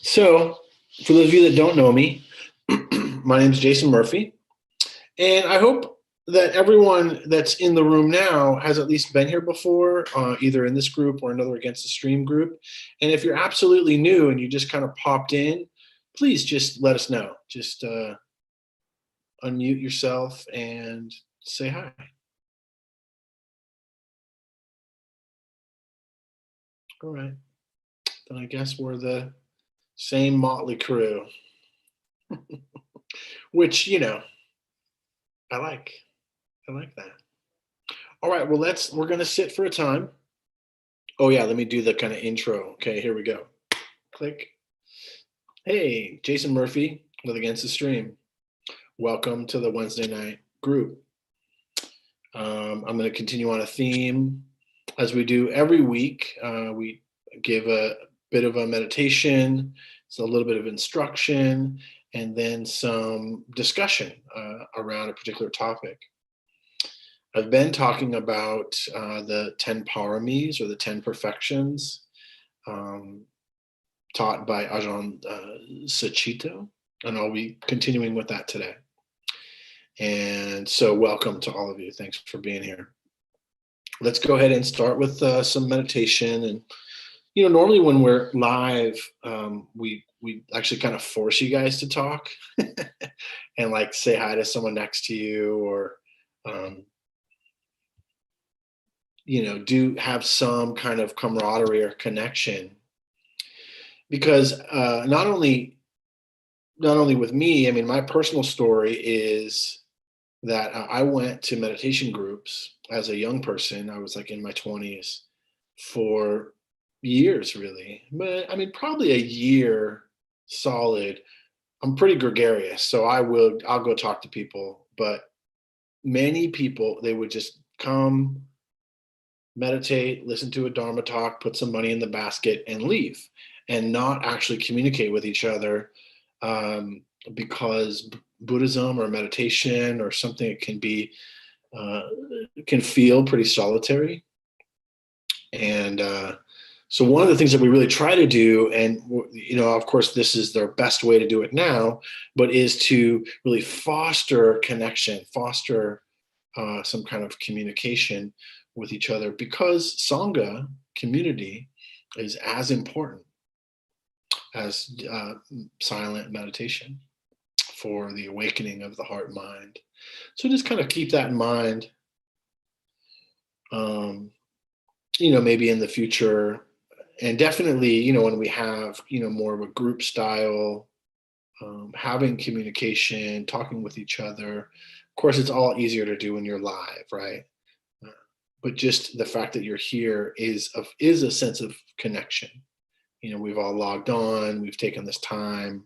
So, for those of you that don't know me, my name is Jason Murphy, and I hope that everyone that's in the room now has at least been here before, either in this group or another Against the Stream group. And if you're absolutely new and you just kind of popped in, please just let us know. Just unmute yourself and say hi. All right. Then I guess we're the same motley crew, which, I like. I like that. All right, well, we're going to sit for a time. Oh, yeah, let me do the kind of intro. Okay, here we go. Click. Hey, Jason Murphy with Against the Stream. Welcome to the Wednesday night group. I'm going to continue on a theme as we do every week. We give a bit of a meditation, so a little bit of instruction, and then some discussion around a particular topic. I've been talking about the 10 paramis or the 10 perfections taught by Ajahn Sucitto, and I'll be continuing with that today. And so welcome to all of you. Thanks for being here. Let's go ahead and start with some meditation. And, normally when we're live, we actually kind of force you guys to talk and like say hi to someone next to you or, do have some kind of camaraderie or connection, because not only with me, I mean, my personal story is that I went to meditation groups as a young person. I was like in my 20s for years, really. But I mean, probably a year solid. I'm pretty gregarious, so I'll go talk to people. But many people, they would just come, meditate, listen to a Dharma talk, put some money in the basket, and leave, and not actually communicate with each other, because Buddhism or meditation or something, it can be can feel pretty solitary. And so one of the things that we really try to do, and of course this is their best way to do it now, but is to really foster connection, foster some kind of communication with each other, because Sangha, community, is as important as silent meditation for the awakening of the heart mind. So just kind of keep that in mind. Maybe in the future, and definitely, when we have, more of a group style, having communication, talking with each other. Of course, it's all easier to do when you're live, right? But just the fact that you're here is a sense of connection. We've all logged on, we've taken this time,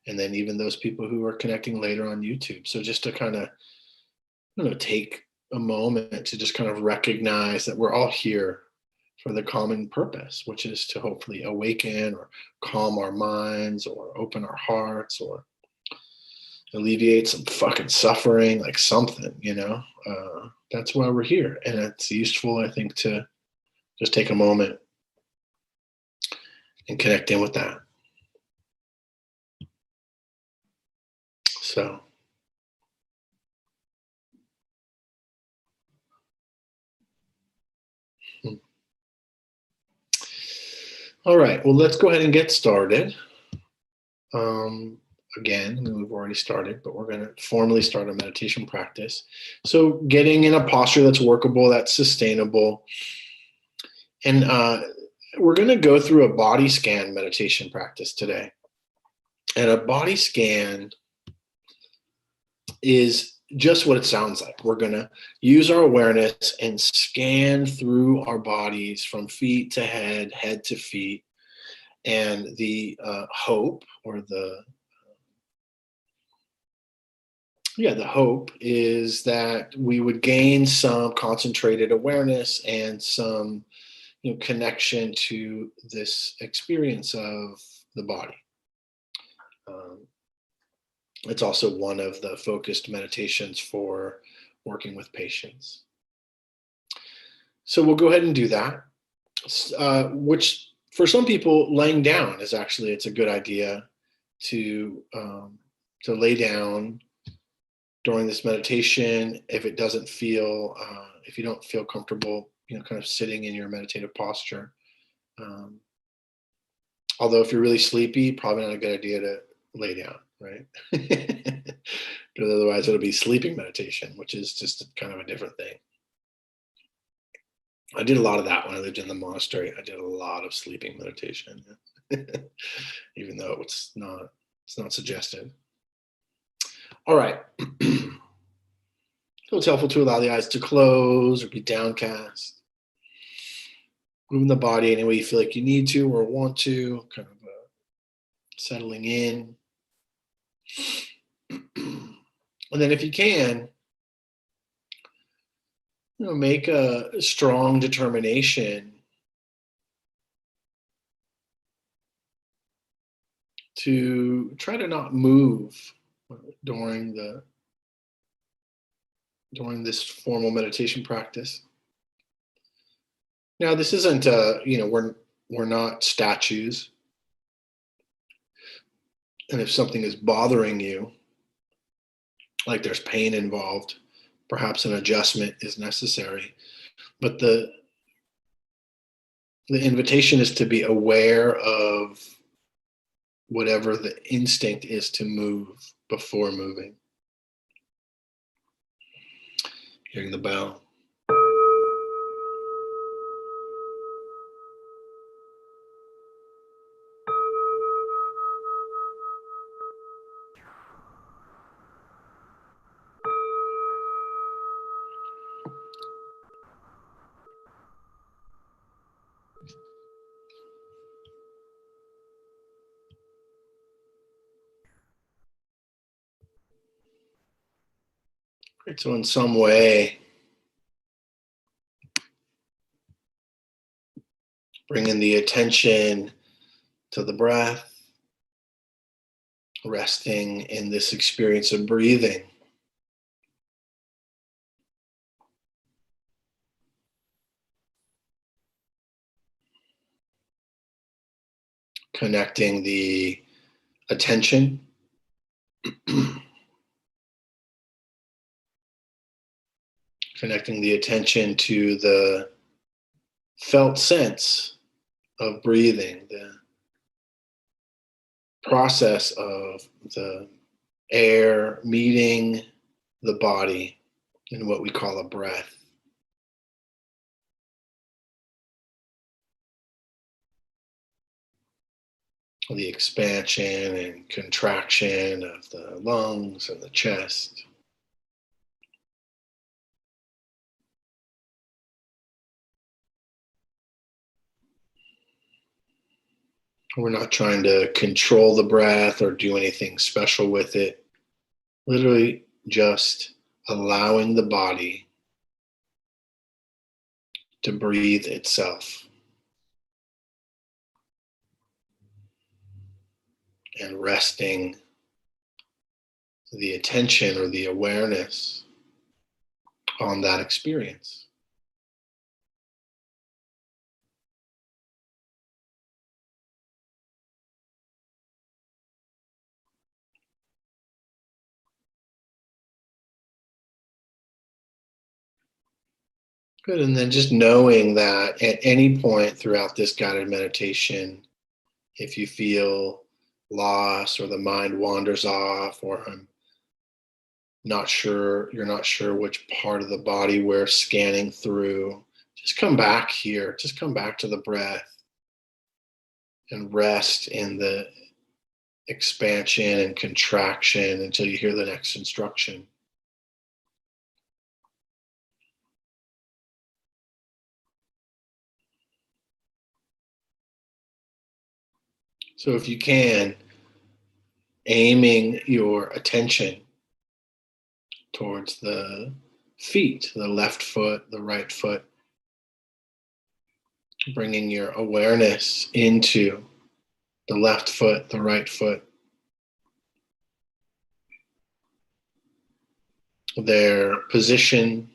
and then even those people who are connecting later on YouTube. So just to kind of, take a moment to just kind of recognize that we're all here for the common purpose, which is to hopefully awaken or calm our minds or open our hearts or alleviate some fucking suffering, like something, that's why we're here. And it's useful, I think, to just take a moment and connect in with that. So, all right, well, let's go ahead and get started. Again, we've already started, but we're going to formally start a meditation practice. So getting in a posture that's workable, that's sustainable. And we're going to go through a body scan meditation practice today. And a body scan is just what it sounds like. We're going to use our awareness and scan through our bodies from feet to head, head to feet. And the hope, or the hope is that we would gain some concentrated awareness and some, connection to this experience of the body. It's also one of the focused meditations for working with patients. So we'll go ahead and do that. Which For some people, laying down is actually, it's a good idea to lay down during this meditation. If it doesn't feel, if you don't feel comfortable, kind of sitting in your meditative posture. Although if you're really sleepy, probably not a good idea to lay down, right? Because otherwise it'll be sleeping meditation, which is just kind of a different thing. I did a lot of that when I lived in the monastery. I did a lot of sleeping meditation, even though it's not suggested. All right. So it's helpful to allow the eyes to close or be downcast. Moving the body any way you feel like you need to or want to, kind of settling in. And then if you can, make a strong determination to try to not move during this formal meditation practice. Now, this isn't, we're not statues. And if something is bothering you, like there's pain involved, perhaps an adjustment is necessary. But the invitation is to be aware of whatever the instinct is to move before moving. Hearing the bell. Right, so in some way, bringing the attention to the breath, resting in this experience of breathing. Connecting the attention to the felt sense of breathing, the process of the air meeting the body in what we call a breath. The expansion and contraction of the lungs and the chest. We're not trying to control the breath or do anything special with it. Literally just allowing the body to breathe itself. And resting the attention or the awareness on that experience. Good, and then just knowing that at any point throughout this guided meditation, if you feel lost or the mind wanders off or you're not sure which part of the body we're scanning through, just come back here, just come back to the breath and rest in the expansion and contraction until you hear the next instruction. So if you can, aiming your attention towards the feet, the left foot, the right foot, bringing your awareness into the left foot, the right foot, their position,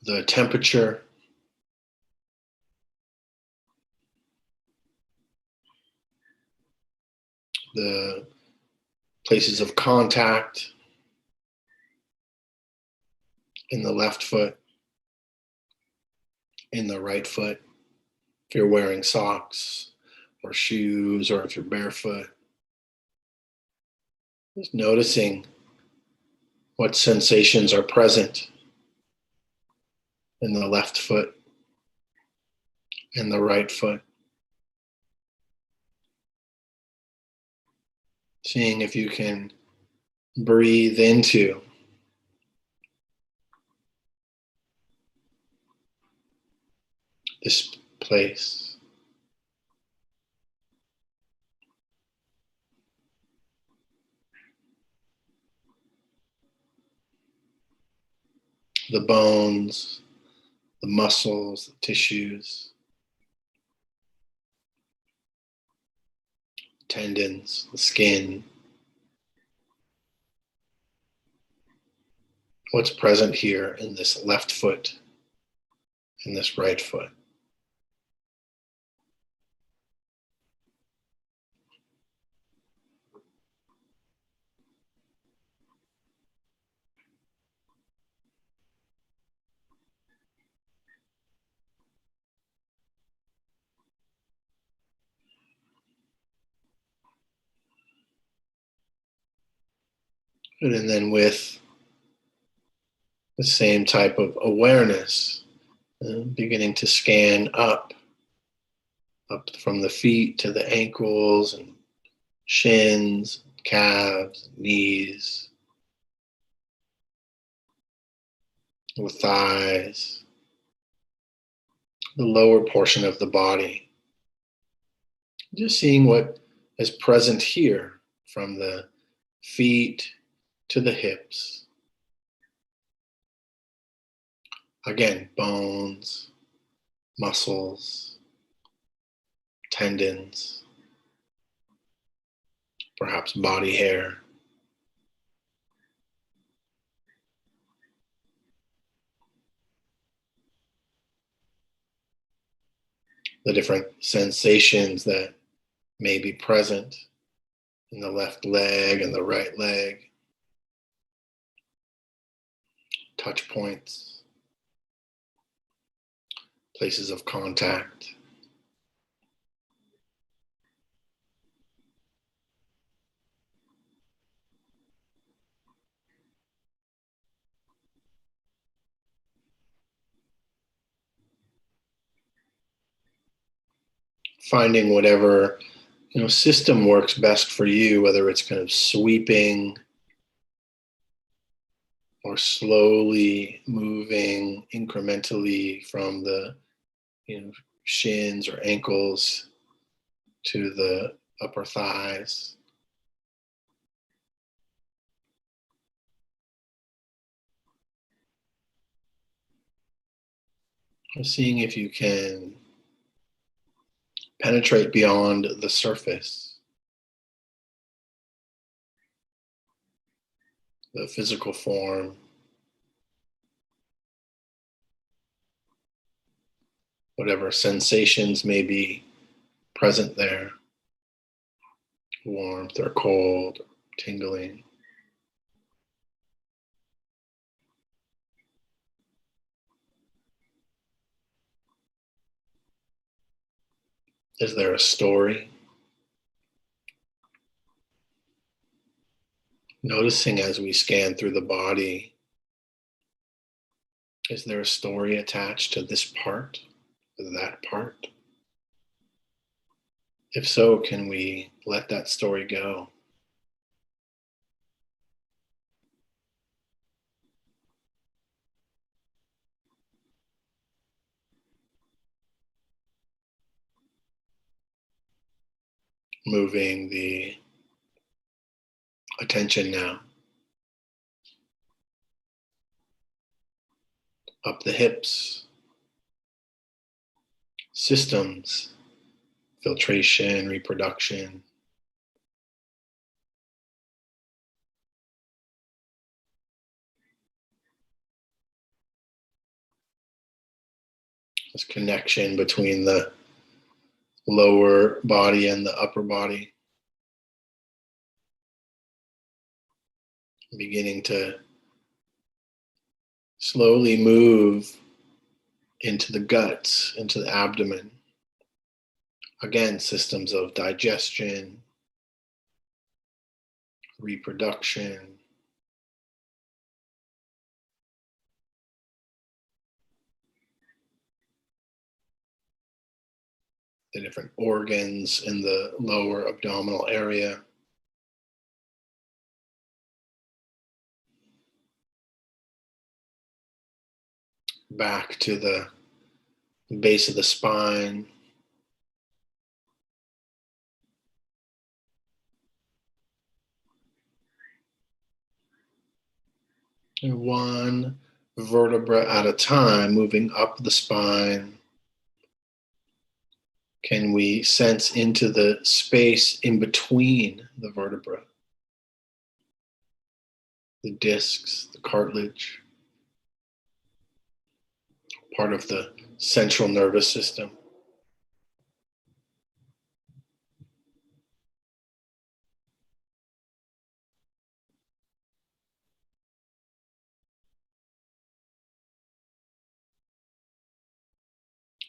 the temperature, the places of contact in the left foot, in the right foot, if you're wearing socks or shoes, or if you're barefoot. Just noticing what sensations are present in the left foot and the right foot. Seeing if you can breathe into this place. The bones, the muscles, the tissues, tendons, the skin. What's present here in this left foot and this right foot. And then with the same type of awareness, beginning to scan up from the feet to the ankles and shins, calves, knees, the thighs, the lower portion of the body. Just seeing what is present here from the feet to the hips. Again, bones, muscles, tendons, perhaps body hair. The different sensations that may be present in the left leg and the right leg. Touch points, places of contact. Finding whatever system works best for you, whether it's kind of sweeping or slowly moving incrementally from the shins or ankles to the upper thighs. Seeing if you can penetrate beyond the surface, the physical form, whatever sensations may be present there, warmth or cold, tingling. Is there a story? Noticing as we scan through the body, is there a story attached to this part, or that part? If so, can we let that story go? Moving the attention now up the hips, systems, filtration, reproduction. This connection between the lower body and the upper body. beginning to slowly move into the guts, into the abdomen. Again, systems of digestion, reproduction, the different organs in the lower abdominal area. Back to the base of the spine. And one vertebra at a time, moving up the spine. Can we sense into the space in between the vertebra? The discs, the cartilage, part of the central nervous system.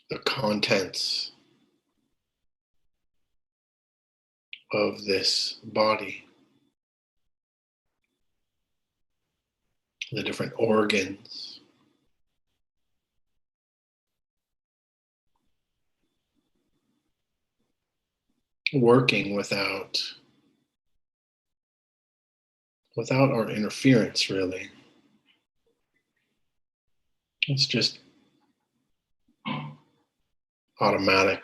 The contents of this body, the different organs, working without our interference, really. It's just automatic.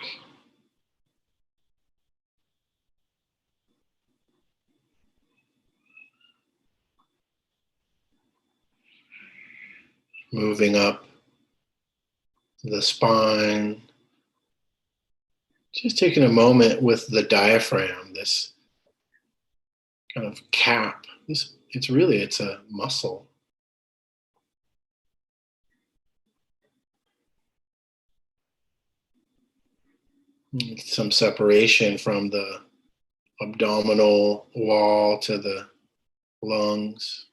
Moving up the spine. Just taking a moment with the diaphragm, this kind of cap. It's a muscle. Some separation from the abdominal wall to the lungs.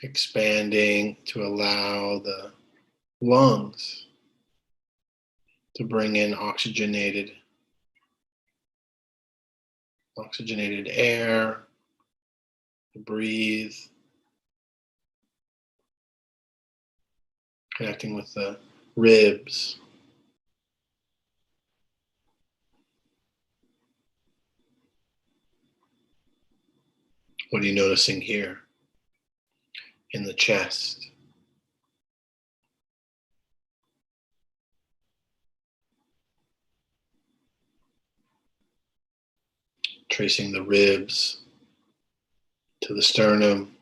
Expanding to allow the lungs to bring in oxygenated air, to breathe, connecting with the ribs. What are you noticing here in the chest? Tracing the ribs to the sternum.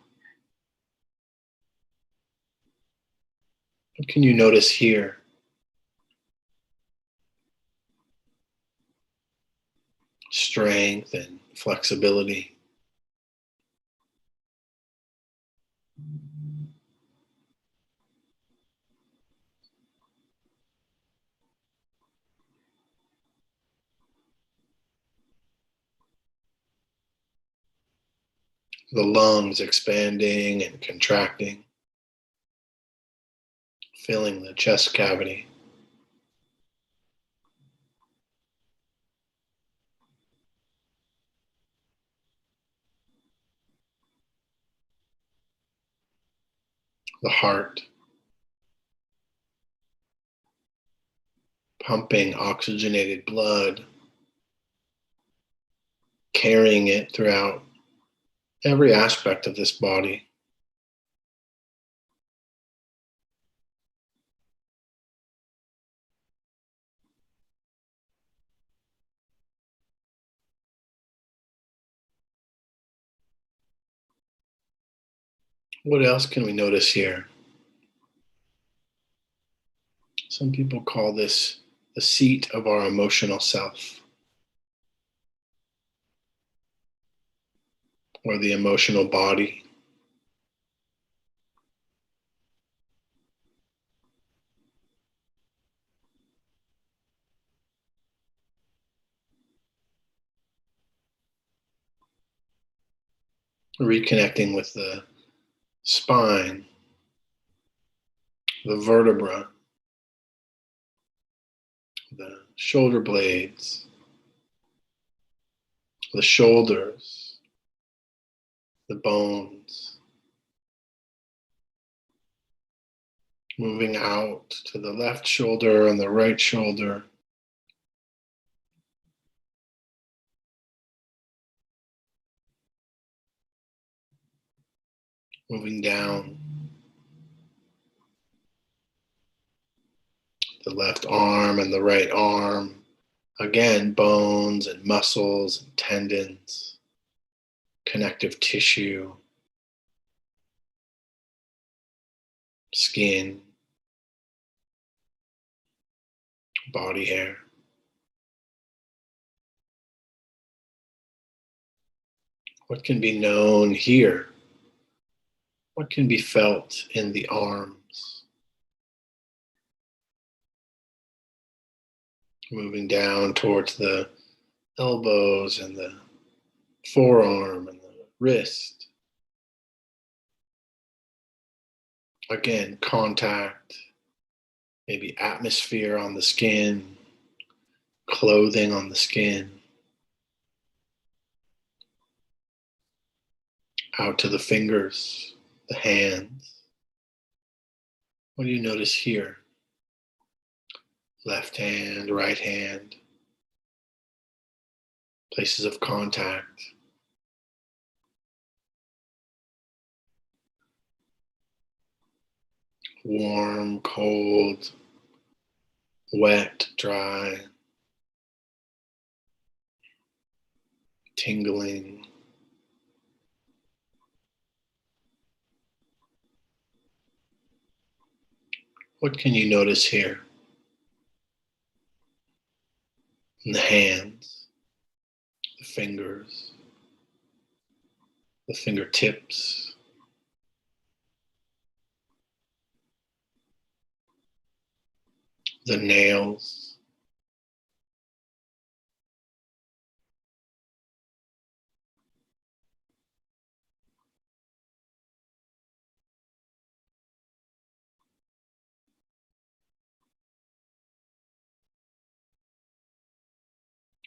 What can you notice here? Strength and flexibility. The lungs expanding and contracting, filling the chest cavity. The heart pumping oxygenated blood, carrying it throughout every aspect of this body. What else can we notice here? Some people call this the seat of our emotional self, or the emotional body. reconnecting with the spine, the vertebra, the shoulder blades, the shoulders, the bones, moving out to the left shoulder and the right shoulder. Moving down the left arm and the right arm. Again, bones and muscles and tendons, connective tissue, skin, body hair. What can be known here? What can be felt in the arms? Moving down towards the elbows and the forearm and the wrist. Again, contact, maybe atmosphere on the skin, clothing on the skin. Out to the fingers, the hands. What do you notice here? Left hand, right hand. Places of contact. Warm, cold, wet, dry, tingling. What can you notice here? In the hands, the fingers, the fingertips, the nails.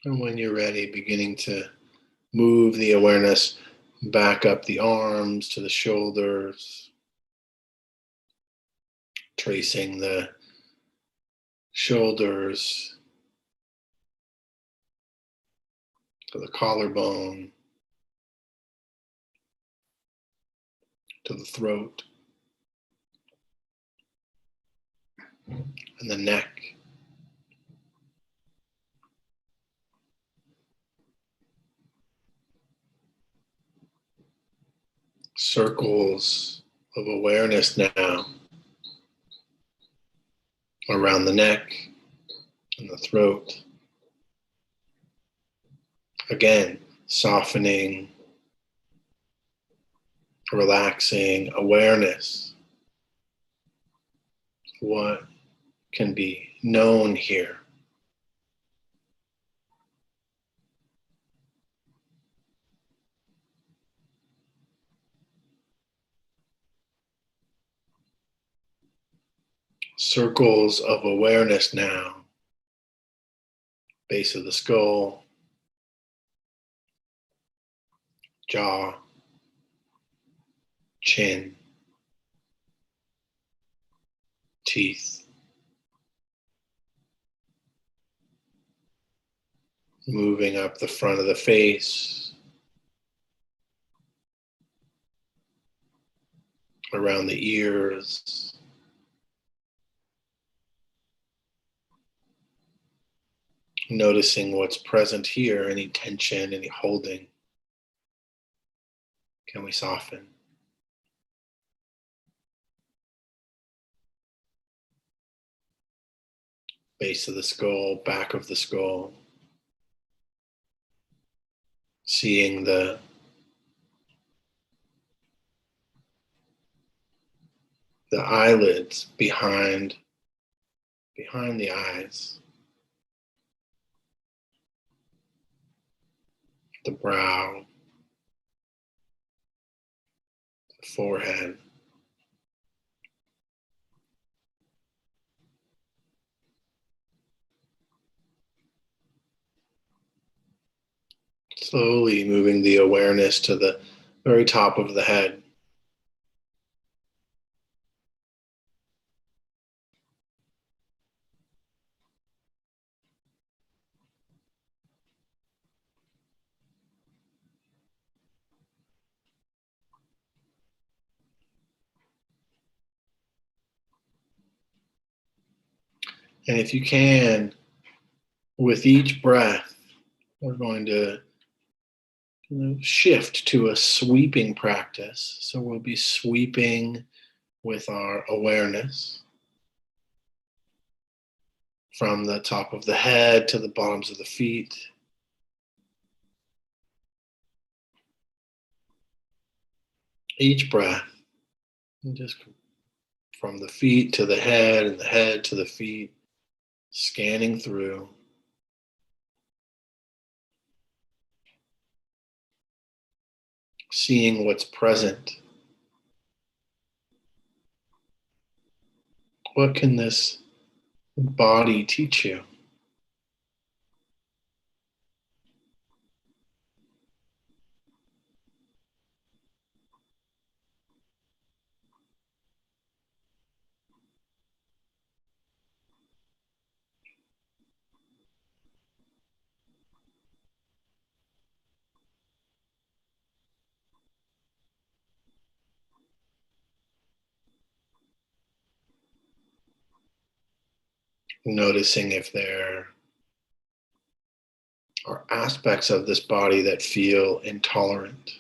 And when you're ready, beginning to move the awareness back up the arms to the shoulders, tracing the shoulders to the collarbone, to the throat, and the neck. Circles of awareness now around the neck and the throat. Again, softening, relaxing awareness. What can be known here? Circles of awareness now. Base of the skull, jaw, chin, teeth. Moving up the front of the face, around the ears, noticing what's present here, any tension, any holding. Can we soften? Base of the skull, back of the skull. Seeing the eyelids behind the eyes, the brow, forehead. Slowly moving the awareness to the very top of the head. And if you can, with each breath, we're going to shift to a sweeping practice. So we'll be sweeping with our awareness from the top of the head to the bottoms of the feet. Each breath, and just from the feet to the head and the head to the feet, scanning through. Seeing what's present. What can this body teach you? Noticing if there are aspects of this body that feel intolerant.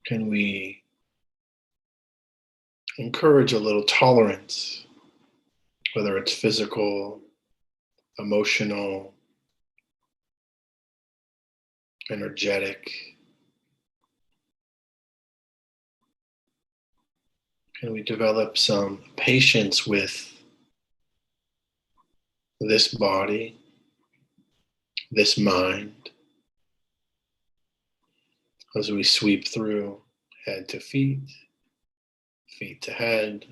Can we encourage a little tolerance, whether it's physical, emotional, energetic? Can we develop some patience with this body, this mind, as we sweep through head to feet, feet to head?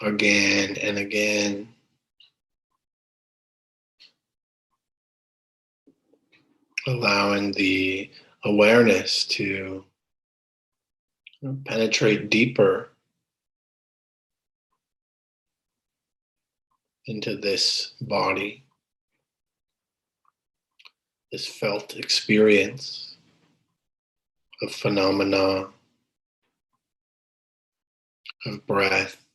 Again and again. Allowing the awareness to penetrate deeper into this body, this felt experience of phenomena, of breath,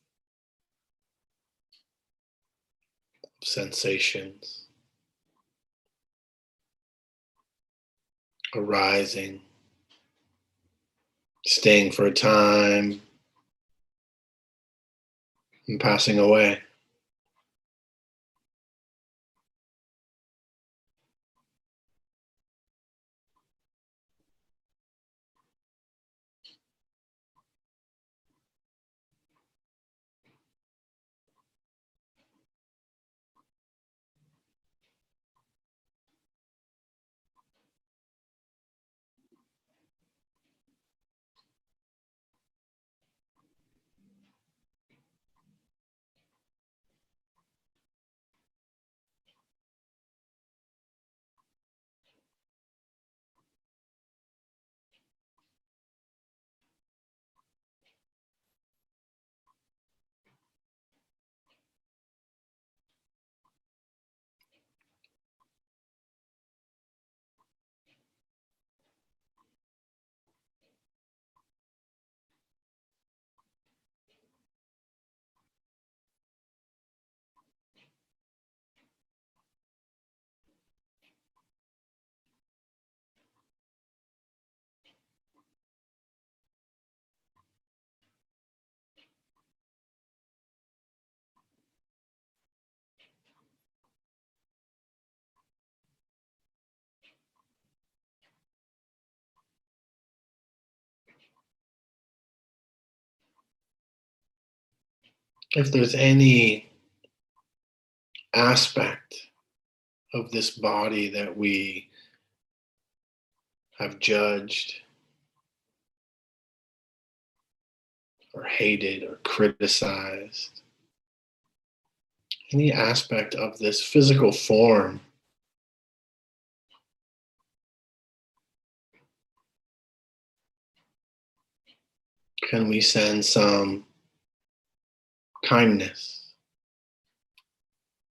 of sensations arising, staying for a time, and passing away. if there's any aspect of this body that we have judged or hated or criticized, any aspect of this physical form, can we send some kindness,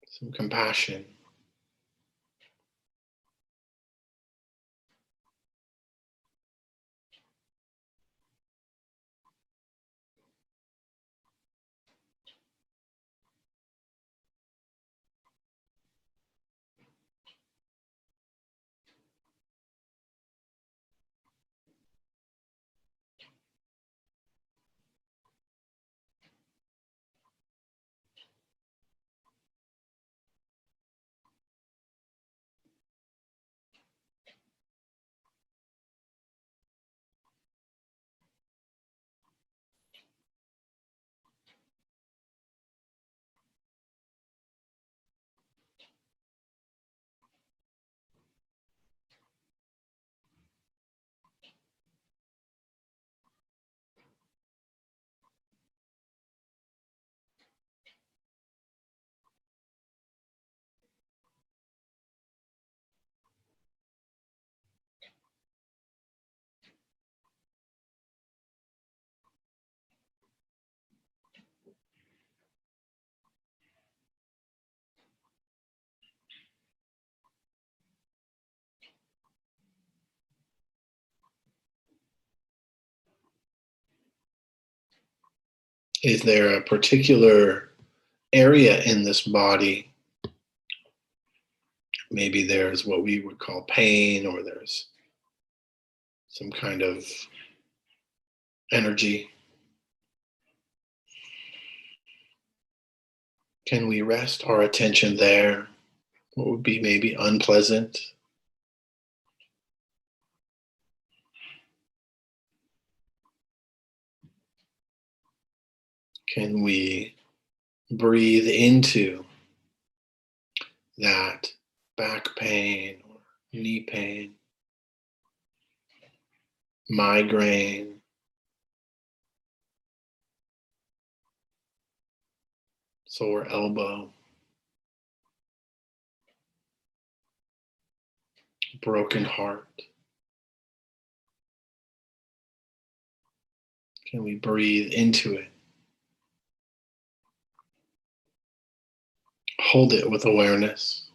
some compassion? Is there a particular area in this body? Maybe there's what we would call pain, or there's some kind of energy. Can we rest our attention there? What would be maybe unpleasant? Can we breathe into that back pain or knee pain, migraine, sore elbow, broken heart? Can we breathe into it? Hold it with awareness.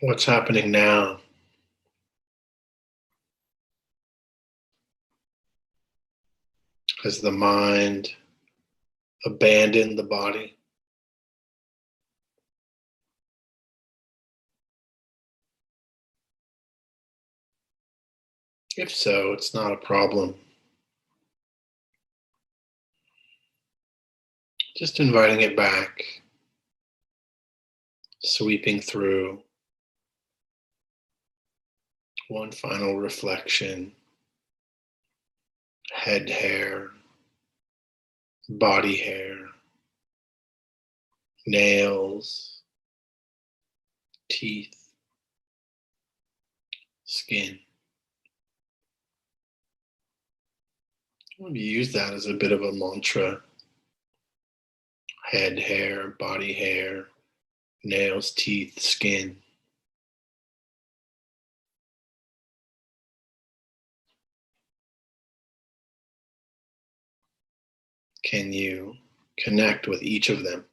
What's happening now? Has the mind abandoned the body? If so, it's not a problem. Just inviting it back, sweeping through one final reflection: head hair, body hair, nails, teeth, skin. Maybe use that as a bit of a mantra: head hair, body hair, nails, teeth, skin. Can you connect with each of them?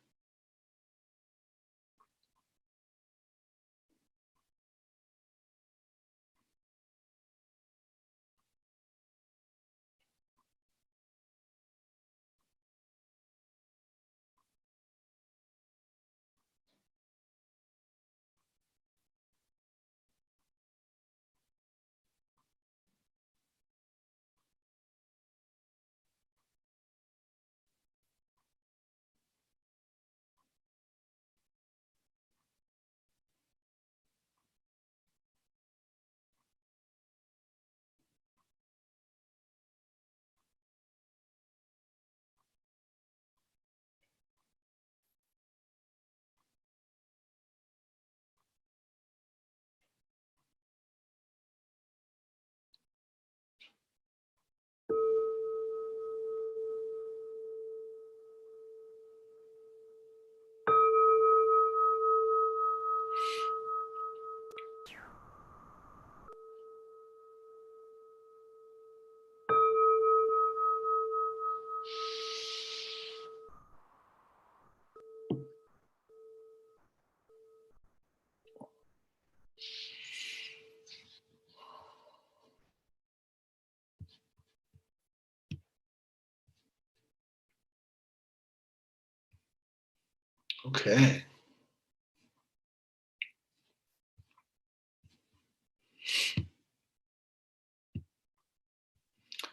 Okay.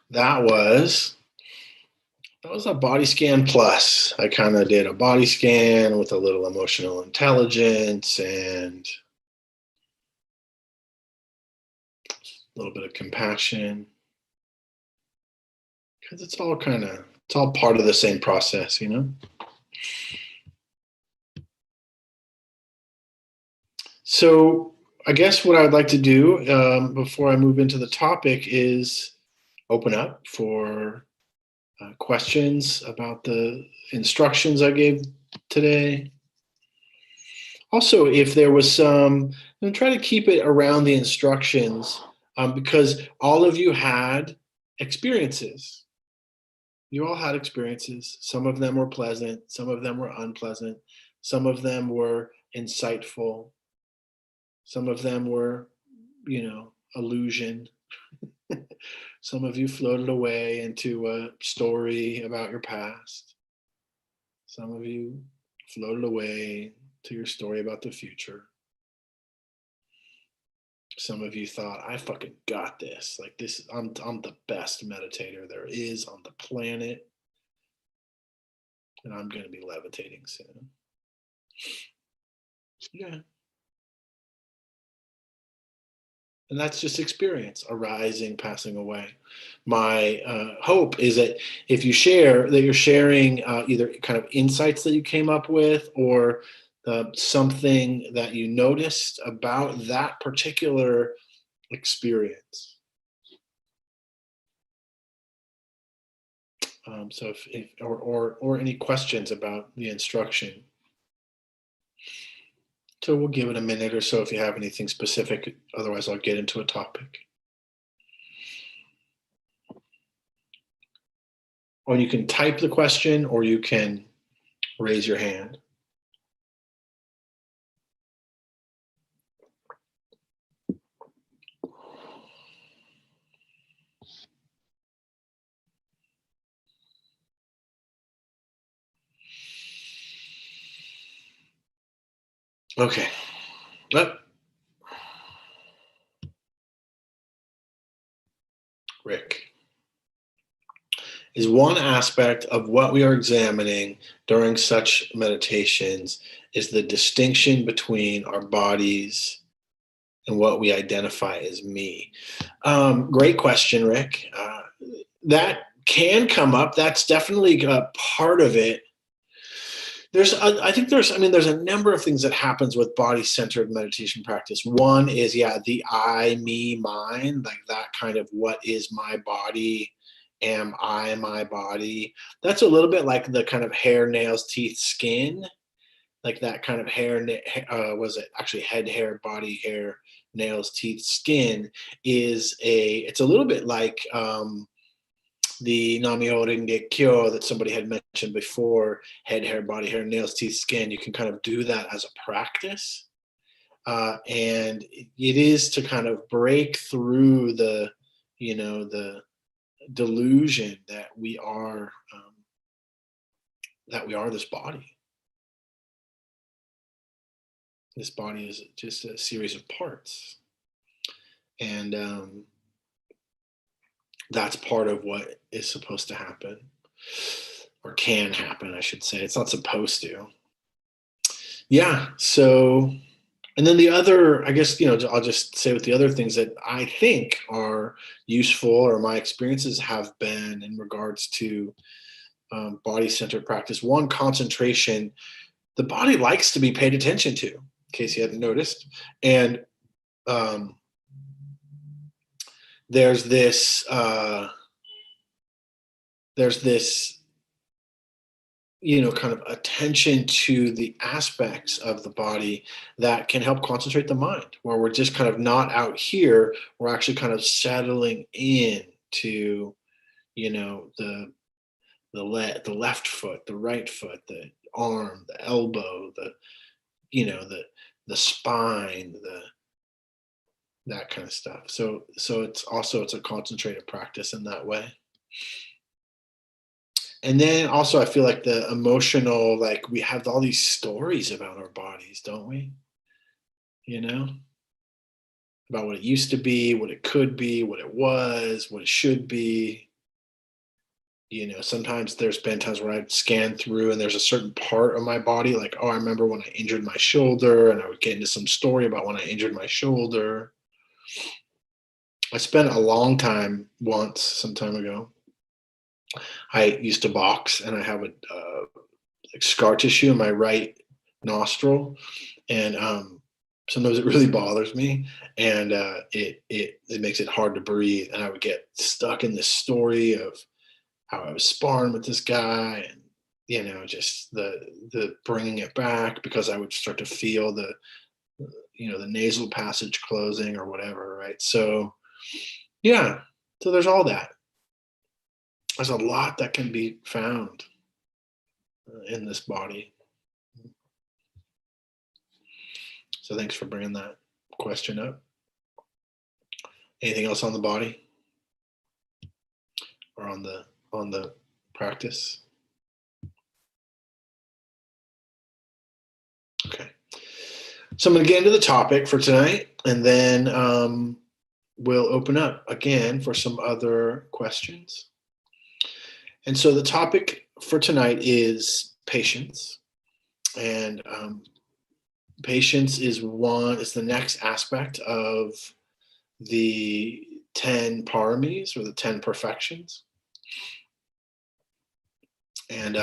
That was a body scan plus. I kind of did a body scan with a little emotional intelligence and a little bit of compassion, because it's all part of the same process, you know? So I guess what I would like to do before I move into the topic is open up for questions about the instructions I gave today. Also, if there was some, try to keep it around the instructions, because all of you had experiences. You all had experiences. Some of them were pleasant, some of them were unpleasant, some of them were insightful, some of them were, illusion. Some of you floated away into a story about your past. Some of you floated away to your story about the future. Some of you thought, I fucking got this. Like this, I'm the best meditator there is on the planet, and I'm gonna be levitating soon. Yeah. And that's just experience arising, passing away. My hope is that if you share, that you're sharing either kind of insights that you came up with, or something that you noticed about that particular experience. So if or any questions about the instruction. So we'll give it a minute or so if you have anything specific. Otherwise, I'll get into a topic. Or you can type the question, or you can raise your hand. Okay. Well, Rick, is one aspect of what we are examining during such meditations is the distinction between our bodies and what we identify as me. Great question, Rick. That can come up. That's definitely a part of it. I think there's a number of things that happens with body-centered meditation practice. One is, yeah, the I, me, mine, like that kind of what is my body? Am I my body? That's a little bit like the kind of hair, nails, teeth, skin, like that kind of was it actually head hair, body hair, nails, teeth, skin it's a little bit like the Namyo Renge Kyo that somebody had mentioned before, head, hair, body hair, nails, teeth, skin. You can kind of do that as a practice. And it is to kind of break through the delusion that we are this body. This body is just a series of parts. And that's part of what is supposed to happen, or can happen, I should say. It's not supposed to. Yeah. So, and then the other, I guess, I'll just say with the other things that I think are useful, or my experiences have been in regards to body centered practice. One, concentration. The body likes to be paid attention to, in case you hadn't noticed. And um, there's this, there's this kind of attention to the aspects of the body that can help concentrate the mind, where we're just kind of not out here, we're actually kind of settling in to, the left foot, the right foot, the arm, the elbow, the spine, that kind of stuff. So it's a concentrated practice in that way. And then also, I feel like the emotional, like we have all these stories about our bodies, don't we? You know, about what it used to be, what it could be, what it was, what it should be. Sometimes there's been times where I've scanned through and there's a certain part of my body, like, oh, I remember when I injured my shoulder, and I would get into some story about when I injured my shoulder. I spent a long time once, some time ago. I used to box, and I have a like scar tissue in my right nostril, and sometimes it really bothers me, and it makes it hard to breathe. And I would get stuck in this story of how I was sparring with this guy, and just the bringing it back, because I would start to feel the nasal passage closing or whatever, right? So yeah, so there's all that. There's a lot that can be found in this body. So thanks for bringing that question up. Anything else on the body, or on the practice? Okay. So I'm going to get into the topic for tonight, and then we'll open up again for some other questions. And so the topic for tonight is patience, and patience is the next aspect of the 10 paramis, or the 10 perfections. And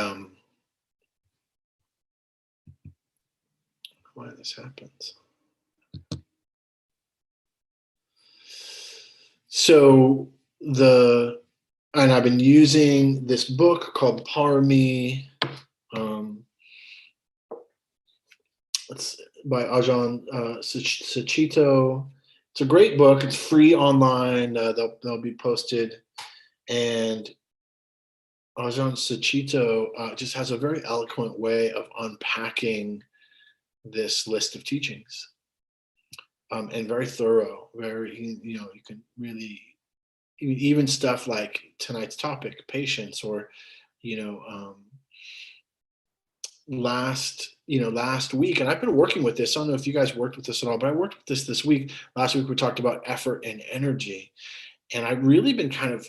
why this happens. So and I've been using this book called Parami. It's by Ajahn Sucitto. It's a great book. It's free online. They'll be posted. And Ajahn Sucitto just has a very eloquent way of unpacking this list of teachings, and very thorough. You can really, even stuff like tonight's topic, patience, or you know, um, last week, and I've been working with this. I don't know if you guys worked with this at all, but I worked with this week. Last week we talked about effort and energy, and I've really been kind of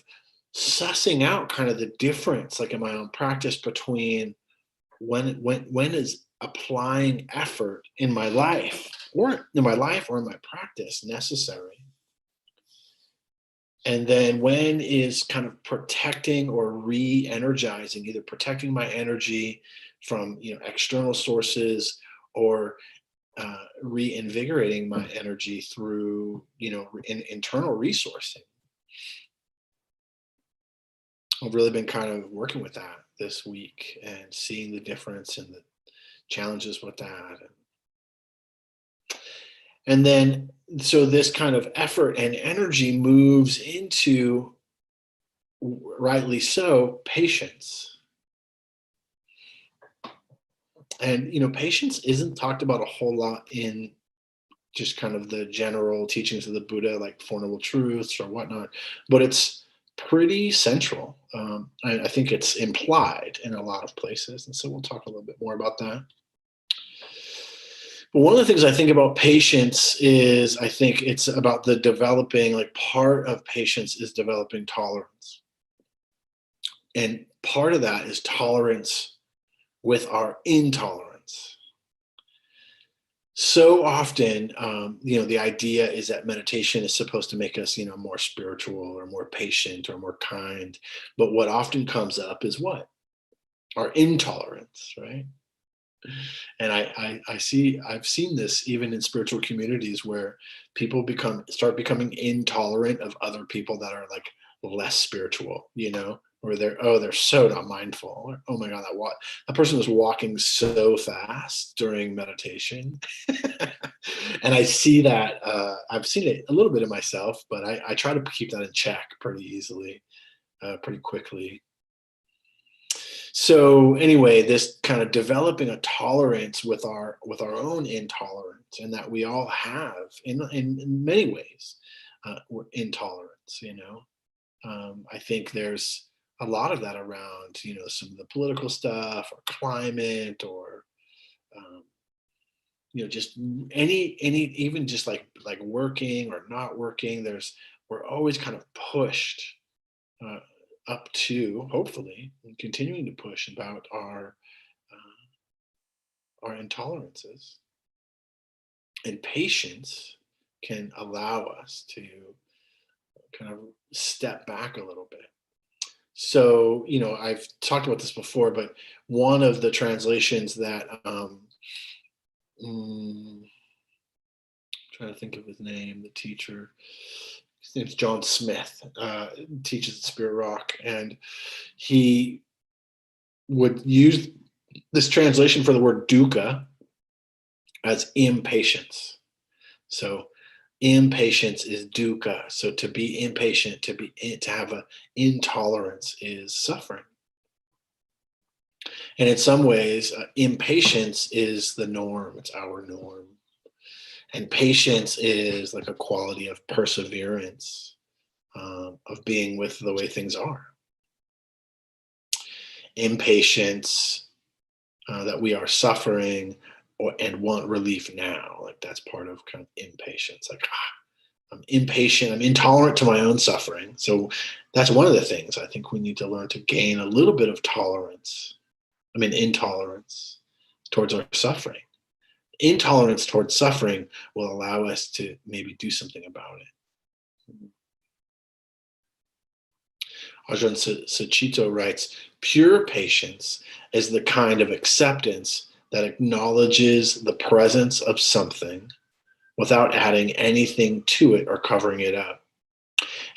sussing out kind of the difference, like in my own practice, between when is applying effort in my life or in my practice necessary, and then when is kind of protecting or re-energizing, either protecting my energy from external sources, or reinvigorating my energy through internal resourcing. I've really been kind of working with that this week and seeing the difference and the challenges with that. And then, so this kind of effort and energy moves into, rightly so, patience. And, patience isn't talked about a whole lot in just kind of the general teachings of the Buddha, like Four Noble Truths or whatnot, but it's pretty central. I think it's implied in a lot of places. And so we'll talk a little bit more about that. But one of the things I think about patience is, I think it's about the developing, like, part of patience is developing tolerance. And part of that is tolerance with our intolerance. So often, the idea is that meditation is supposed to make us, more spiritual or more patient or more kind. But what often comes up is what? Our intolerance, right? And I've seen this even in spiritual communities where people start becoming intolerant of other people that are like less spiritual, or they're so not mindful. Or, oh my God, that person was walking so fast during meditation. And I see that, I've seen it a little bit of myself, but I try to keep that in check pretty easily, pretty quickly. So anyway, this kind of developing a tolerance with our own intolerance, and that we all have in many ways, intolerance. I think there's a lot of that around, some of the political stuff or climate, or just any even just like working or not working. We're always kind of pushed, uh, up to, hopefully, and continuing to push about our intolerances. And patience can allow us to kind of step back a little bit. So, I've talked about this before, but one of the translations that, trying to think of his name, the teacher, his name's John Smith, teaches at Spirit Rock, and he would use this translation for the word dukkha as impatience. So impatience is dukkha. So to be impatient, to have an intolerance, is suffering. And in some ways, impatience is the norm. It's our norm. And patience is like a quality of perseverance, of being with the way things are. Impatience, that we are suffering and want relief now. Like, that's part of kind of impatience. Like, I'm impatient, I'm intolerant to my own suffering. So that's one of the things I think we need to learn, to gain a little bit of intolerance towards our suffering. Intolerance towards suffering will allow us to maybe do something about it. Ajahn Sucitto writes, pure patience is the kind of acceptance that acknowledges the presence of something without adding anything to it or covering it up.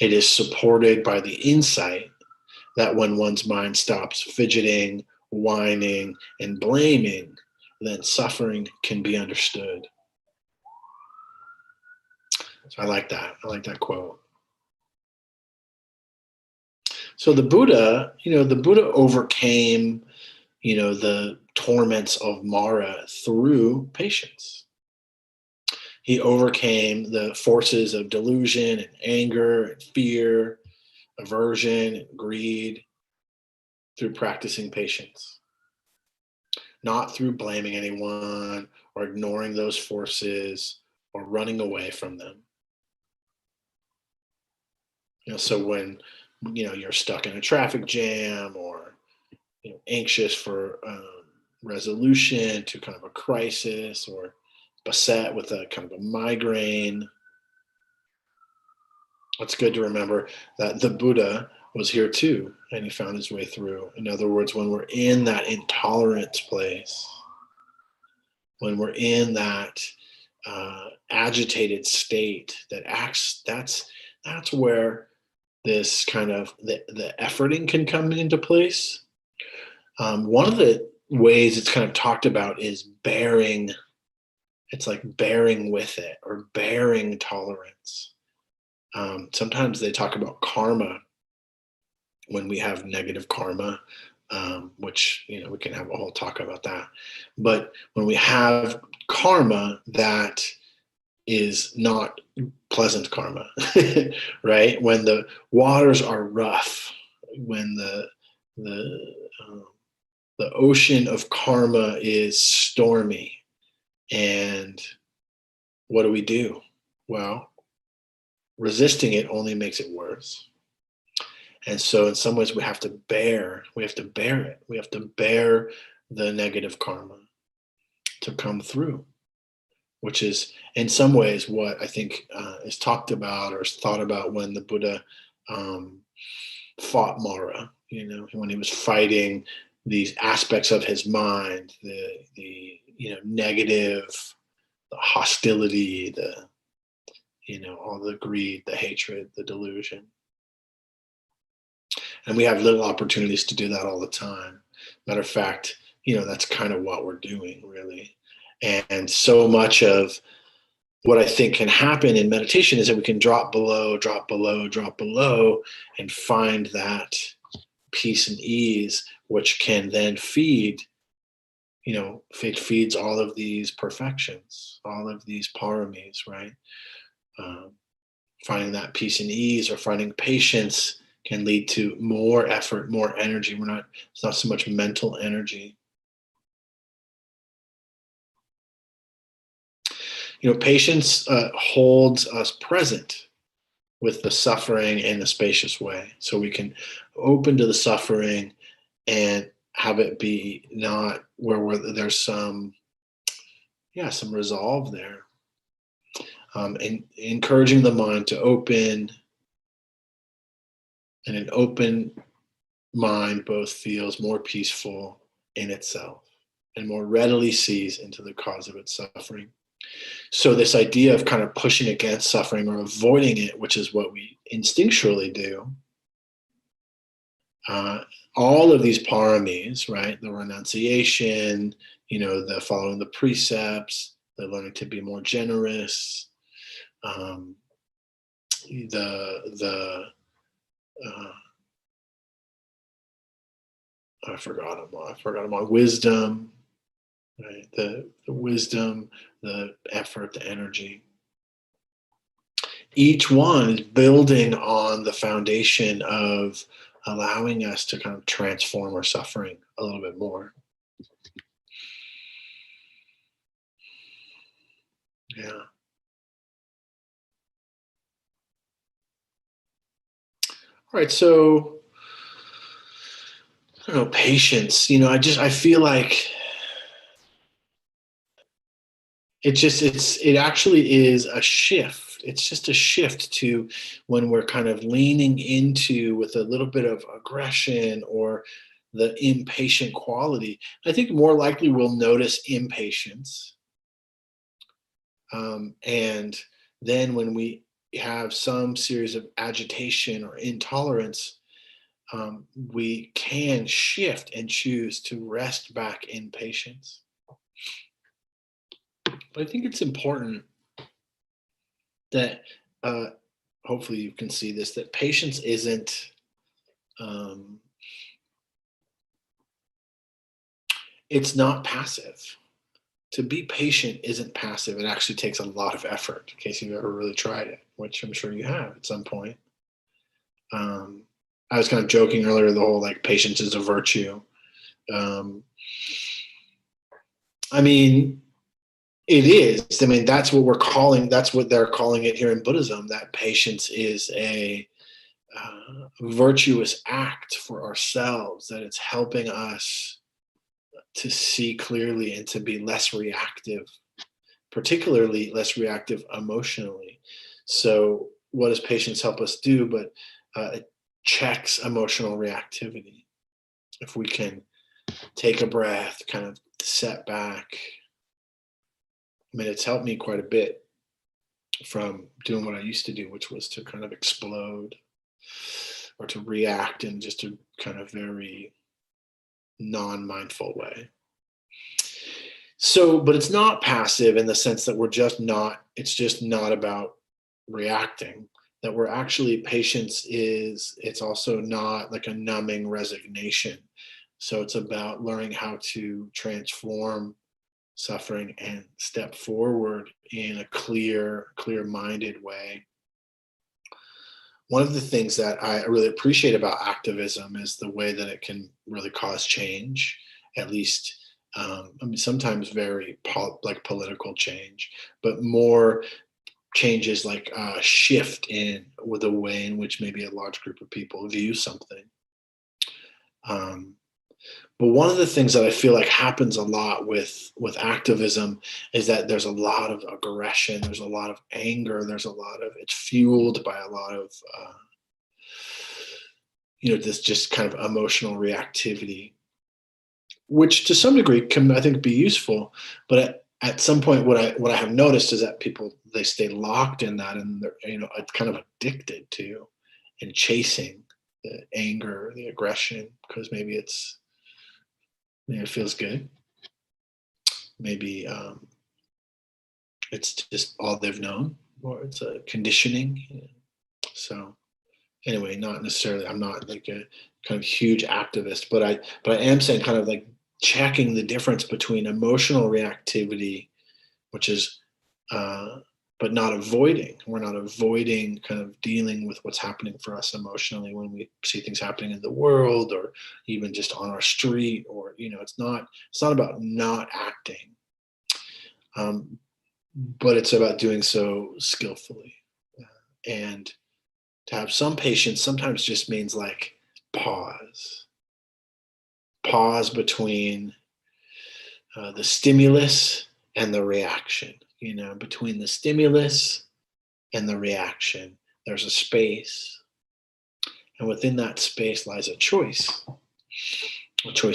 It is supported by the insight that when one's mind stops fidgeting, whining, and blaming, then suffering can be understood. So I like that. I like that quote. So the Buddha overcame, the torments of Mara through patience. He overcame the forces of delusion and anger and fear, aversion and greed, through practicing patience. not through blaming anyone or ignoring those forces or running away from them. So when you're stuck in a traffic jam, or anxious for resolution to kind of a crisis, or beset with a kind of a migraine, it's good to remember that the Buddha was here too, and he found his way through. In other words, when we're in that intolerance place, when we're in that agitated state that acts, that's where this kind of the efforting can come into place. One of the ways it's kind of talked about is bearing. It's like bearing with it, or bearing tolerance. Sometimes they talk about karma when we have negative karma, which we can have a whole talk about that. But when we have karma that is not pleasant karma, right? When the waters are rough, when the ocean of karma is stormy, and what do? Well, resisting it only makes it worse. And so in some ways we have to bear it. We have to bear the negative karma to come through, which is in some ways what I think is talked about or is thought about when the Buddha fought Mara, when he was fighting these aspects of his mind, the negative, the hostility, the all the greed, the hatred, the delusion. And we have little opportunities to do that all the time. Matter of fact, that's kind of what we're doing, really. And so much of what I think can happen in meditation is that we can drop below, and find that peace and ease, which can then feed, it feeds all of these perfections, all of these paramis, right? Finding that peace and ease, or finding patience, can lead to more effort, more energy. It's not so much mental energy. Patience holds us present with the suffering in a spacious way. So we can open to the suffering and have it be not where there's some resolve there. And encouraging the mind to open, and an open mind both feels more peaceful in itself and more readily sees into the cause of its suffering. So this idea of kind of pushing against suffering or avoiding it, which is what we instinctually do, all of these paramis, right? The renunciation, the following the precepts, the learning to be more generous, I forgot them all. Wisdom, right? The wisdom, the effort, the energy. Each one is building on the foundation of allowing us to kind of transform our suffering a little bit more. Yeah. All right, so I don't know, patience. I feel like it actually is a shift. It's just a shift to when we're kind of leaning into with a little bit of aggression or the impatient quality. I think more likely we'll notice impatience. And then when we have some series of agitation or intolerance, we can shift and choose to rest back in patience. But I think it's important that hopefully you can see this, that patience isn't it's not passive. To be patient isn't passive. It actually takes a lot of effort, in case you've ever really tried it, which I'm sure you have at some point. I was kind of joking earlier, the whole like patience is a virtue. I mean, it is. I mean, that's what we're calling, that's what they're calling it here in Buddhism, that patience is a virtuous act for ourselves, that it's helping us to see clearly and to be less reactive, particularly less reactive emotionally. So, what does patience help us do? But it checks emotional reactivity. If we can take a breath, kind of set back. I mean, it's helped me quite a bit from doing what I used to do, which was to kind of explode or to react in just a kind of very non-mindful way. So, but it's not passive in the sense that we're just not, it's just not about reacting. That we're actually, patience is, it's also not like a numbing resignation. So it's about learning how to transform suffering and step forward in a clear-minded way. One of the things that I really appreciate about activism is the way that it can really cause change, at least, I mean, sometimes very like political change, but more changes like a shift in with the way in which maybe a large group of people view something. Um, but one of the things that I feel like happens a lot with activism is that there's a lot of aggression, there's a lot of anger, there's a lot of, it's fueled by a lot of this just kind of emotional reactivity, which to some degree can, I think, be useful. But at some point, what I have noticed is that people, they stay locked in that, and they're, it's kind of addicted to and chasing the anger, the aggression, because maybe it feels good. Maybe it's just all they've known, or it's a conditioning. So anyway, not necessarily, I'm not like a kind of huge activist, but I am saying kind of like checking the difference between emotional reactivity, which is but not avoiding. We're not avoiding kind of dealing with what's happening for us emotionally when we see things happening in the world, or even just on our street, or it's not about not acting, but it's about doing so skillfully. And to have some patience sometimes just means like pause between the stimulus and the reaction. Between the stimulus and the reaction, there's a space. And within that space lies a choice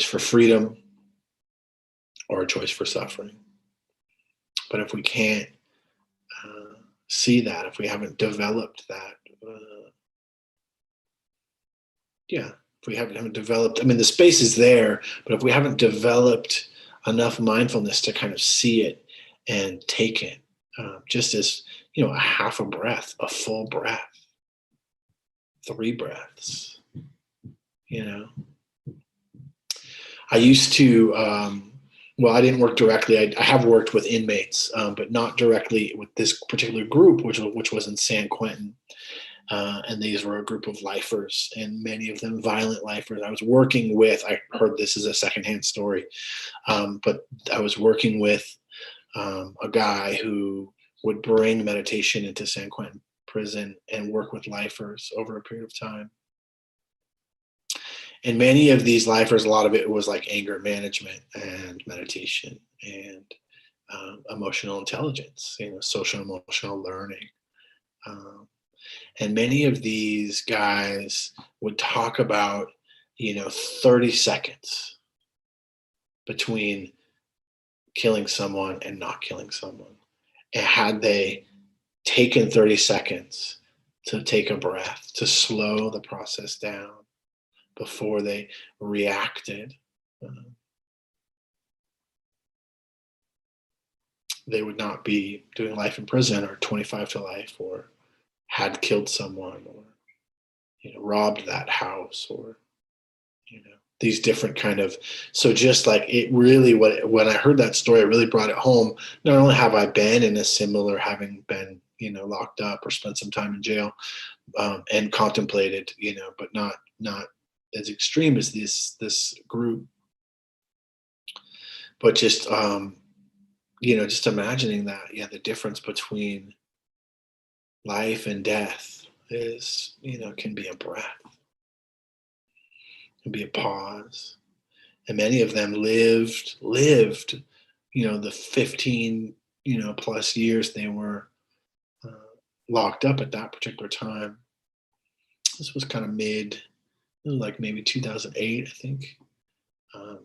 for freedom or a choice for suffering. But if we can't see that, if we haven't developed that, if we haven't developed, I mean, the space is there, but if we haven't developed enough mindfulness to kind of see it and take it, just as, a half a breath, a full breath, 3 breaths, I used to, well, I didn't work directly. I have worked with inmates, but not directly with this particular group, which was in San Quentin. And these were a group of lifers, and many of them violent lifers. I was working with, I heard this is a secondhand story, but I was working with a guy who would bring meditation into San Quentin prison and work with lifers over a period of time. And many of these lifers, a lot of it was like anger management and meditation and emotional intelligence, social emotional learning. And many of these guys would talk about, 30 seconds between killing someone and not killing someone. And had they taken 30 seconds to take a breath, to slow the process down before they reacted, they would not be doing life in prison or 25 to life, or had killed someone, or robbed that house, or these different kind of. So just like it really, when I heard that story, it really brought it home. Not only have I been in a similar, having been locked up or spent some time in jail, and contemplated, but not as extreme as this group, but just just imagining that, yeah, the difference between life and death is, can be a breath, can be a pause. And many of them lived, the 15, plus years they were uh, locked up at that particular time. This was kind of like maybe 2008, I think. Um,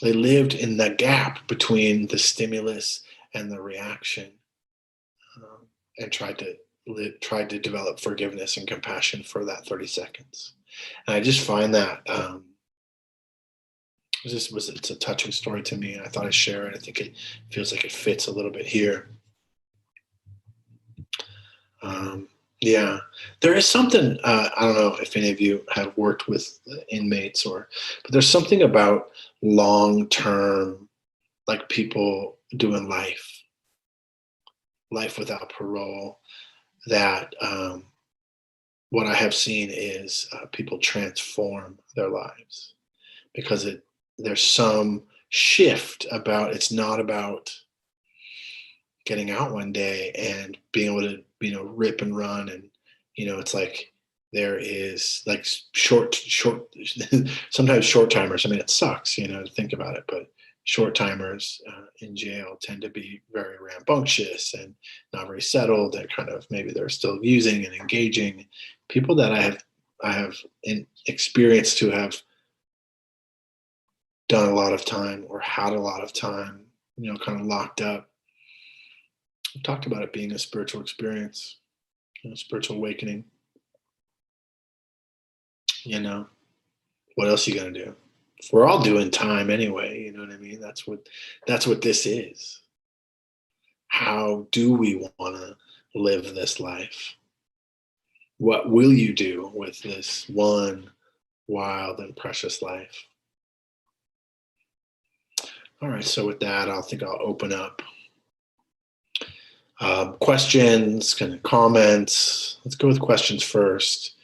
they lived in the gap between the stimulus and the reaction, and tried to develop forgiveness and compassion for that 30 seconds. And I just find that it's a touching story to me, and I thought I'd share it. I think it feels like it fits a little bit here. Um, yeah, there is something. I don't know if any of you have worked with inmates, but there's something about long term, like people doing life without parole, that what I have seen is people transform their lives because there's some shift about, it's not about getting out one day and being able to rip and run, and it's like there is like short sometimes short timers. I mean, it sucks to think about it, but short timers in jail tend to be very rambunctious and not very settled, and kind of maybe they're still using and engaging. People that I have experienced who have done a lot of time or had a lot of time, kind of locked up, we talked about it being a spiritual experience, spiritual awakening. You know, what else are you gonna do? We're all doing time anyway. You know what I mean? That's what this is. How do we want to live this life? What will you do with this one wild and precious life? All right. So with that, I'll open up questions, kind of comments. Let's go with questions first.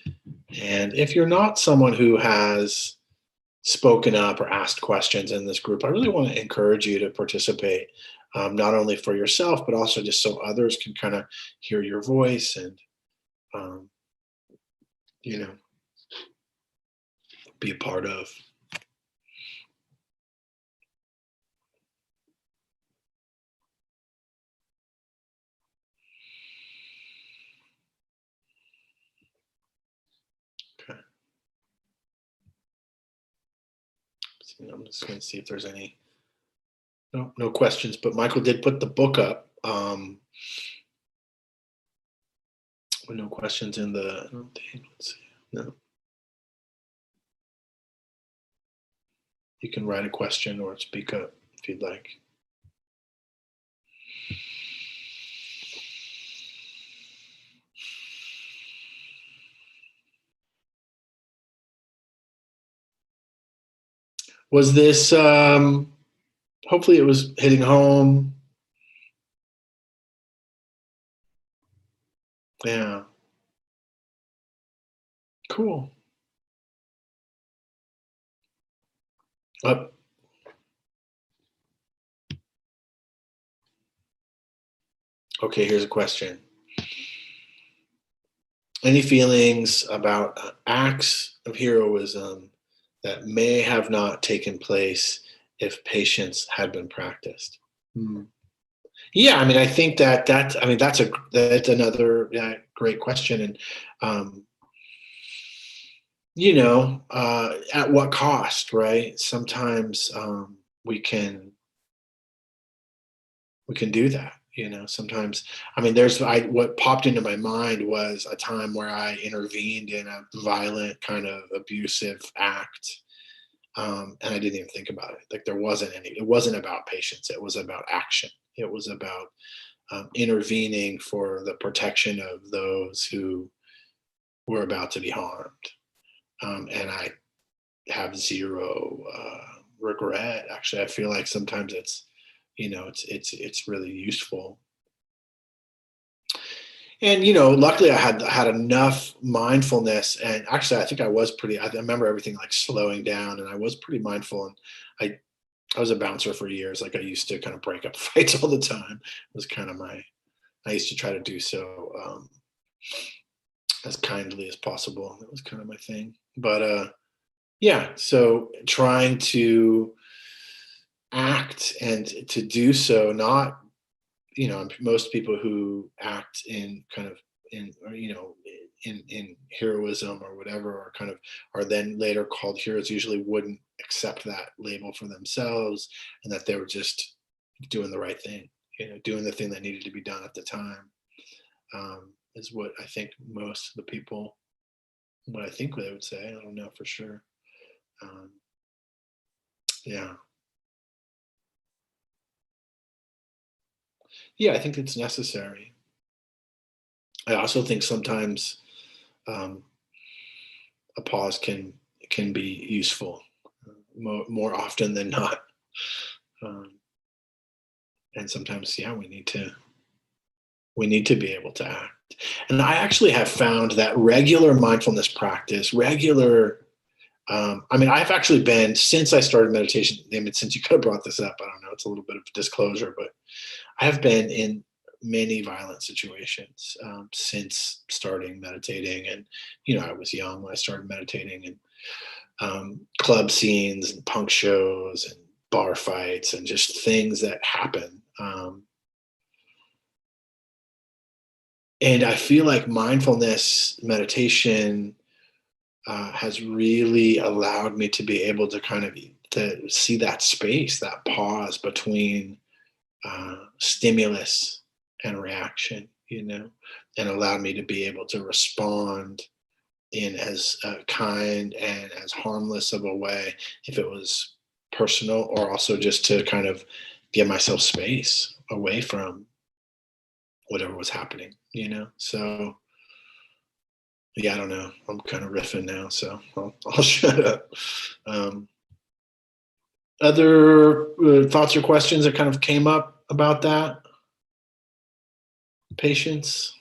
And if you're not someone who has spoken up or asked questions in this group, I really want to encourage you to participate, not only for yourself, but also just so others can kind of hear your voice and, um, you know, be a part of. Okay. So I'm just going to see if there's any. No questions, but Michael did put the book up. With no questions in the. I don't think, let's see. No. You can write a question or speak up if you'd like. Was this, hopefully it was hitting home. Yeah. Cool. Up. Okay, here's a question. Any feelings about acts of heroism that may have not taken place if patience had been practiced? Hmm. Yeah, I mean, I think I mean, that's another, yeah, great question. And, um, at what cost, right? Sometimes we can we can do that. Sometimes, I mean, what popped into my mind was a time where I intervened in a violent kind of abusive act, and I didn't even think about it. Like, it wasn't about patience, it was about action. It was about intervening for the protection of those who were about to be harmed. And I have zero regret. Actually, I feel like sometimes it's really useful. And luckily, I had enough mindfulness, and actually, I think I was pretty. I remember everything like slowing down, and I was pretty mindful, and I I was a bouncer for years. Like I used to kind of break up fights all the time. It was kind of I used to try to do so as kindly as possible. That was kind of my thing. But yeah, so trying to act and to do so, not, most people who act in kind of in, or, in heroism or whatever, or kind of are then later called heroes, usually wouldn't accept that label for themselves, and that they were just doing the right thing, doing the thing that needed to be done at the time, is what I think most of the people, what I think they would say. I don't know for sure. Um, yeah. Yeah, I think it's necessary. I also think sometimes um, a pause can be useful, more often than not. Um, and sometimes, yeah, we need to be able to act. And I actually have found that regular mindfulness practice, I mean, I've actually been, since I started meditation, I mean, since you kind of brought this up, I don't know, it's a little bit of disclosure, but I have been in many violent situations since starting meditating. And, I was young when I started meditating, and club scenes and punk shows and bar fights and just things that happen. And I feel like mindfulness meditation has really allowed me to be able to kind of to see that space, that pause between stimulus and reaction, and allowed me to be able to respond in as kind and as harmless of a way, if it was personal, or also just to kind of give myself space away from whatever was happening, So, yeah, I don't know. I'm kind of riffing now, so I'll shut up. Um, Other thoughts or questions that kind of came up about that? Patience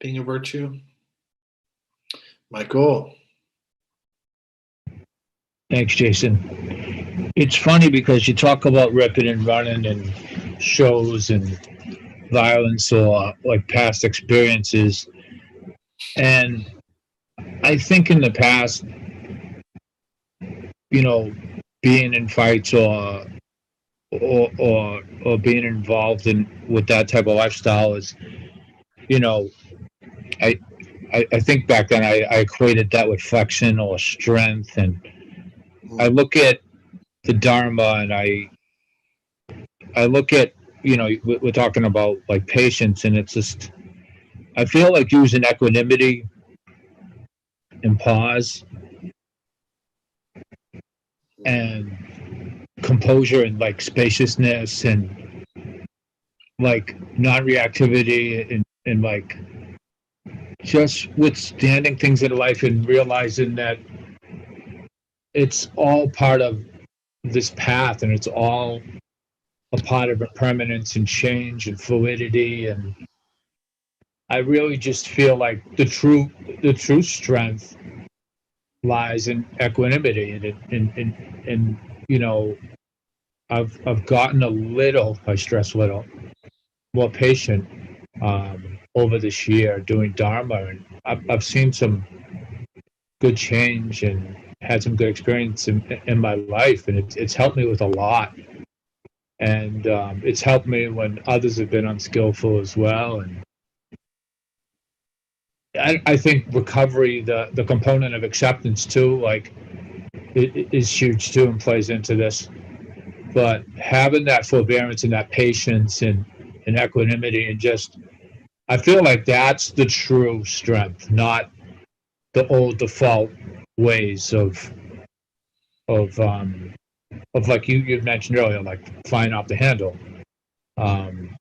being a virtue? Michael. Thanks, Jason. It's funny because you talk about ripping and running and shows and violence or like past experiences. And I think in the past, you know, being in fights or being involved in with that type of lifestyle is, you know, I I think back then I equated that with flexion or strength, and I Mm, look at the Dharma and I look at, we're talking about like patience, and it's just I feel like using equanimity and pause mm, and composure and like spaciousness and like non-reactivity and like just withstanding things in life and realizing that it's all part of this path and it's all a part of impermanence and change and fluidity. And I really just feel like the true strength lies in equanimity and you know I've gotten a little, I stress little, more patient over this year doing Dharma, and I've seen some good change and had some good experience in my life, and it's helped me with a lot. And it's helped me when others have been unskillful as well. And I think recovery, the component of acceptance too, like it is huge too and plays into this. But having that forbearance and that patience and equanimity and just I feel like that's the true strength, not the old default ways of of like you mentioned earlier, like flying off the handle. Um,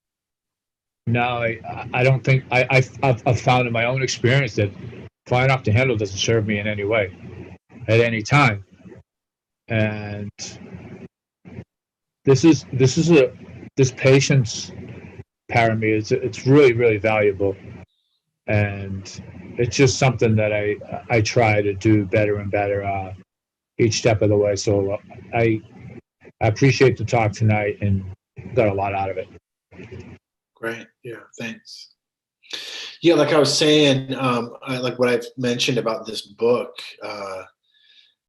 now I don't think I've found in my own experience that flying off the handle doesn't serve me in any way at any time. And this is a this patience parameter it's really valuable, and it's just something that I try to do better and better each step of the way. So I I appreciate the talk tonight and got a lot out of it. Great. Yeah. Thanks. Yeah. Like I was saying, like what I've mentioned about this book,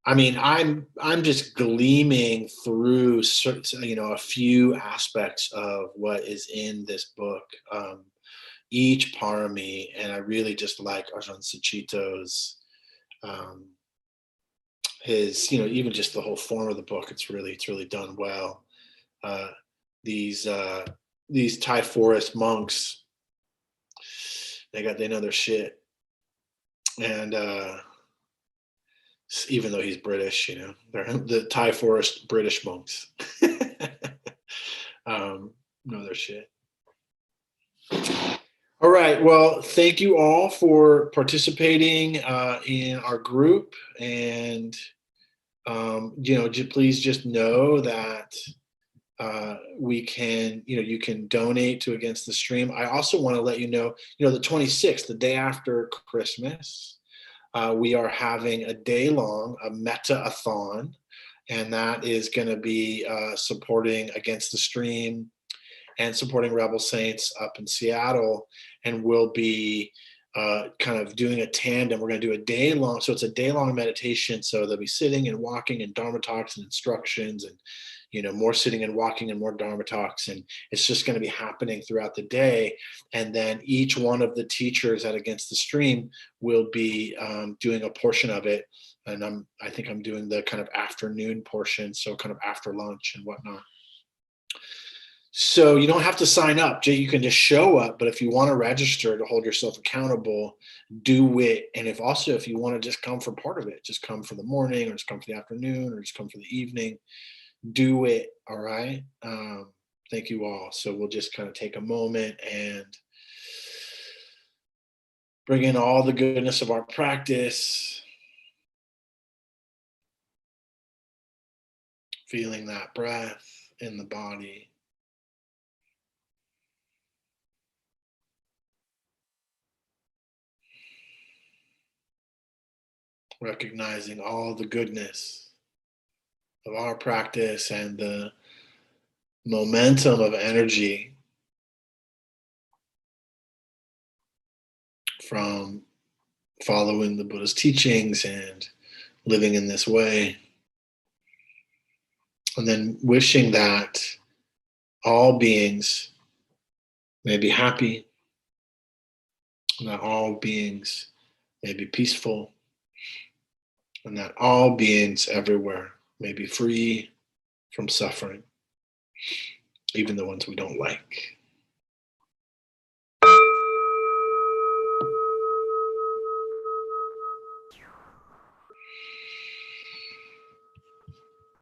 I mean, I'm just gleaming through, a few aspects of what is in this book, each parami, and I really just like Ajahn Sucitto's, um, his, even just the whole form of the book. It's really done well. Uh, these Thai forest monks, they know their shit, and even though he's British, they're the Thai forest British monks. Know their shit. All right. Well, thank you all for participating in our group, and please just know that we can, you can donate to Against the Stream. I also want to let you know, the 26th, the day after Christmas, we are having a day-long a meta-a-thon, and that is going to be supporting Against the Stream and supporting Rebel Saints up in Seattle, and we'll be kind of doing a tandem. We're going to do a day-long, so it's a day-long meditation. So they'll be sitting and walking and Dharma talks and instructions, and more sitting and walking and more Dharma talks, and it's just going to be happening throughout the day. And then each one of the teachers at Against the Stream will be doing a portion of it, and I think I'm doing the kind of afternoon portion, so kind of after lunch and whatnot. So you don't have to sign up. You can just show up. But if you want to register to hold yourself accountable, do it. And if you want to just come for part of it, just come for the morning, or just come for the afternoon, or just come for the evening, do it. All right. Thank you all. So we'll just kind of take a moment and bring in all the goodness of our practice. Feeling that breath in the body. Recognizing all the goodness of our practice and the momentum of energy from following the Buddha's teachings and living in this way. And then wishing that all beings may be happy, and that all beings may be peaceful, and that all beings everywhere may be free from suffering, even the ones we don't like.